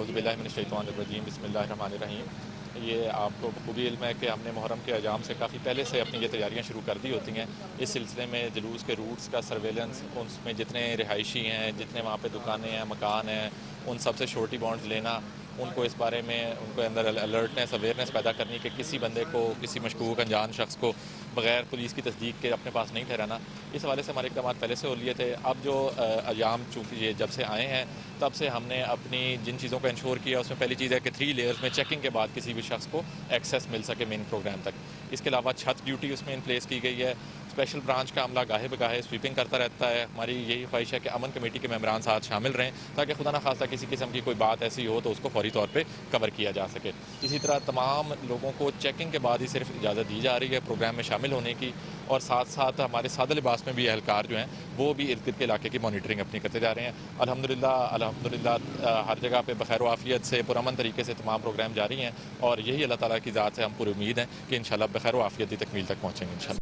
اعوذ باللہ من الشیطان الرجیم بسم اللہ الرحمن الرحیم۔ یہ آپ کو بخوبی علم ہے کہ ہم نے محرم کے ایام سے کافی پہلے سے اپنی یہ تیاریاں شروع کر دی ہوتی ہیں۔ اس سلسلے میں جلوس کے روٹس کا سرویلنس، اس میں جتنے رہائشی ہیں، جتنے وہاں پہ دکانیں ہیں، مکان ہیں، ان سب سے شورٹی بانڈز لینا، ان کو اس بارے میں ان کو اندر الرٹنس اویئرنیس پیدا کرنی کہ کسی بندے کو، کسی مشکوک انجان شخص کو بغیر پولیس کی تصدیق کے اپنے پاس نہیں ٹھہرانا۔ اس حوالے سے ہمارے اقدامات پہلے سے ہو لیے تھے۔ اب جو ایام چونکہ یہ جب سے آئے ہیں تب سے ہم نے اپنی جن چیزوں کو انشور کیا اس میں پہلی چیز ہے کہ 3 لیئرز میں چیکنگ کے بعد کسی بھی شخص کو ایکسیس مل سکے مین پروگرام تک۔ اس کے علاوہ چھت ڈیوٹی اس میں ان پلیس کی گئی ہے۔ اسپیشل برانچ کا عملہ گاہے بگاہے سویپنگ کرتا رہتا ہے۔ ہماری یہی خواہش ہے کہ امن کمیٹی کے ممبران ساتھ شامل رہیں تاکہ خدا نخواستہ کسی قسم کی کوئی بات ایسی ہو تو اس کو فوری طور پہ کور کیا جا سکے۔ اسی طرح تمام لوگوں کو چیکنگ کے بعد ہی صرف اجازت دی جا رہی ہے پروگرام میں شامل ہونے کی، اور ساتھ ساتھ ہمارے سادہ لباس میں بھی اہلکار جو ہیں وہ بھی ارد گرد کے علاقے کی مانیٹرنگ اپنی کرتے جا رہے ہیں۔ الحمدللہ ہر جگہ پہ بخیر و عافیت سے پرامن طریقے سے تمام پروگرام جاری ہیں، اور یہی اللہ تعالیٰ کی ذات سے ہم پوری امید ہیں کہ انشاءاللہ بخیر و عافیت کی تکمیل تک پہنچیں گے انشاءاللہ۔